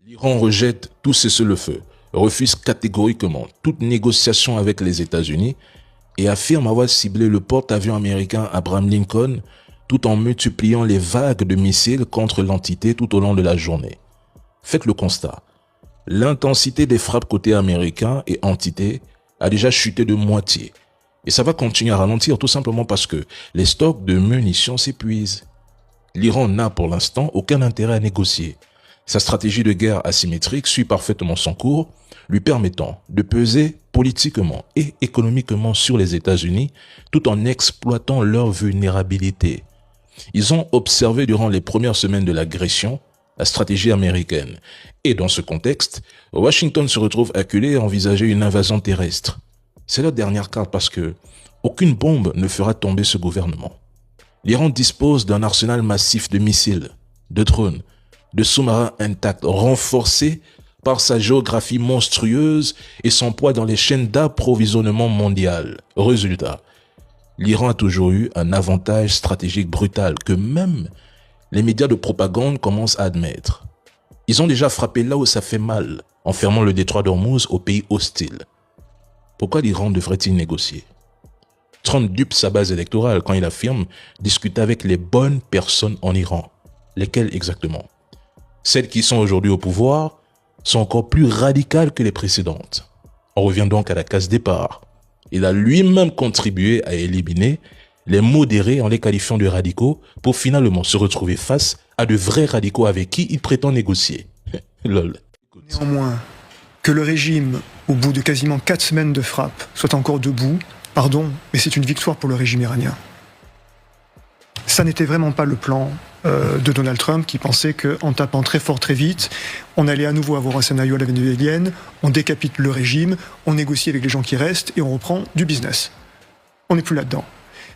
L'Iran rejette tout cessez-le-feu, refuse catégoriquement toute négociation avec les États-Unis et affirme avoir ciblé le porte-avions américain Abraham Lincoln tout en multipliant les vagues de missiles contre l'entité tout au long de la journée. Faites le constat, l'intensité des frappes côté américain et entité a déjà chuté de moitié et ça va continuer à ralentir tout simplement parce que les stocks de munitions s'épuisent. L'Iran n'a pour l'instant aucun intérêt à négocier. Sa stratégie de guerre asymétrique suit parfaitement son cours, lui permettant de peser politiquement et économiquement sur les États-Unis tout en exploitant leur vulnérabilité. Ils ont observé durant les premières semaines de l'agression la stratégie américaine. Et dans ce contexte, Washington se retrouve acculé à envisager une invasion terrestre. C'est la dernière carte parce que aucune bombe ne fera tomber ce gouvernement. L'Iran dispose d'un arsenal massif de missiles, de drones, de sous-marins intacts, renforcés par sa géographie monstrueuse et son poids dans les chaînes d'approvisionnement mondiales. Résultat, l'Iran a toujours eu un avantage stratégique brutal que même les médias de propagande commencent à admettre. Ils ont déjà frappé là où ça fait mal, en fermant le détroit d'Ormuz aux pays hostiles. Pourquoi l'Iran devrait-il négocier? Trump dupe sa base électorale quand il affirme discuter avec les bonnes personnes en Iran. Lesquelles exactement? Celles qui sont aujourd'hui au pouvoir sont encore plus radicales que les précédentes. On revient donc à la case départ. Il a lui-même contribué à éliminer les modérés en les qualifiant de radicaux pour finalement se retrouver face à de vrais radicaux avec qui il prétend négocier. Lol. Néanmoins, que le régime, au bout de quasiment 4 semaines de frappe, soit encore debout, pardon, mais c'est une victoire pour le régime iranien. Ça n'était vraiment pas le plan de Donald Trump qui pensait qu'en tapant très fort très vite, on allait à nouveau avoir un scénario à la vénézuélienne, on décapite le régime, on négocie avec les gens qui restent et on reprend du business. On n'est plus là-dedans.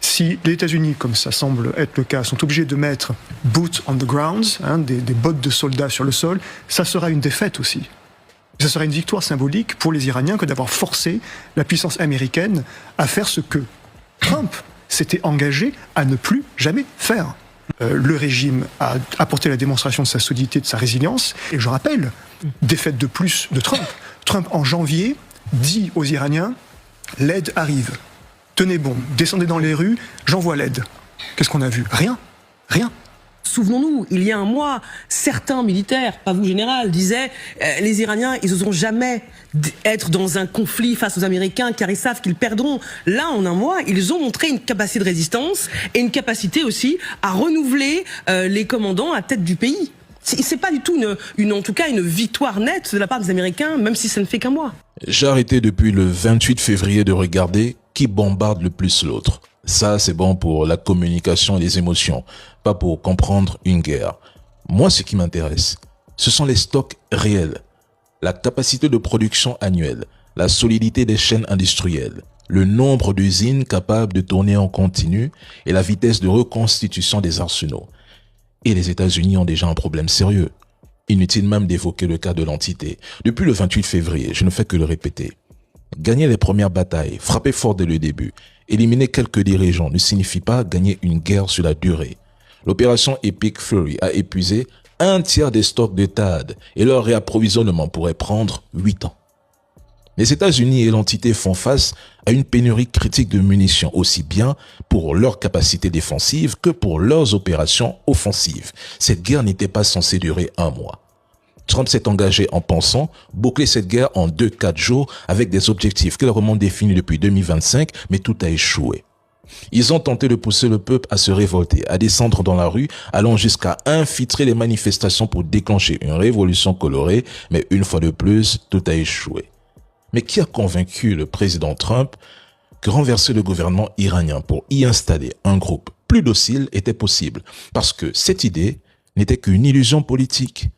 Si les États-Unis, comme ça semble être le cas, sont obligés de mettre boots on the ground, des bottes de soldats sur le sol, ça sera une défaite aussi. Ça sera une victoire symbolique pour les Iraniens que d'avoir forcé la puissance américaine à faire ce que Trump s'était engagé à ne plus jamais faire. Le régime a apporté la démonstration de sa solidité, de sa résilience. Et je rappelle, défaite de plus de Trump. Trump, en janvier, dit aux Iraniens « L'aide arrive. Tenez bon, descendez dans les rues, j'envoie l'aide. » Qu'est-ce qu'on a vu? Rien. Rien. Souvenons-nous, il y a un mois, certains militaires, pas vous général, disaient les Iraniens, ils n'oseront jamais être dans un conflit face aux Américains car ils savent qu'ils perdront. Là, en un mois, ils ont montré une capacité de résistance et une capacité aussi à renouveler les commandants à tête du pays. C'est pas du tout en tout cas une victoire nette de la part des Américains, même si ça ne fait qu'un mois. J'ai arrêté depuis le 28 février de regarder qui bombarde le plus l'autre. Ça, c'est bon pour la communication et les émotions, pas pour comprendre une guerre. Moi, ce qui m'intéresse, ce sont les stocks réels, la capacité de production annuelle, la solidité des chaînes industrielles, le nombre d'usines capables de tourner en continu et la vitesse de reconstitution des arsenaux. Et les États-Unis ont déjà un problème sérieux. Inutile même d'évoquer le cas de l'entité. Depuis le 28 février, je ne fais que le répéter. Gagner les premières batailles, frapper fort dès le début, éliminer quelques dirigeants ne signifie pas gagner une guerre sur la durée. L'opération Epic Fury a épuisé un tiers des stocks de THAAD et leur réapprovisionnement pourrait prendre 8 ans. Les États-Unis et l'entité font face à une pénurie critique de munitions aussi bien pour leur capacité défensive que pour leurs opérations offensives. Cette guerre n'était pas censée durer un mois. Trump s'est engagé en pensant boucler cette guerre en 2-4 jours avec des objectifs clairement définis depuis 2025, mais tout a échoué. Ils ont tenté de pousser le peuple à se révolter, à descendre dans la rue, allant jusqu'à infiltrer les manifestations pour déclencher une révolution colorée, mais une fois de plus, tout a échoué. Mais qui a convaincu le président Trump que renverser le gouvernement iranien pour y installer un groupe plus docile était possible? Parce que cette idée n'était qu'une illusion politique,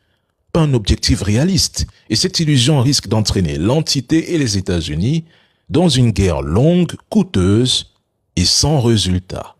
pas un objectif réaliste. Et cette illusion risque d'entraîner l'entité et les États-Unis dans une guerre longue, coûteuse et sans résultat.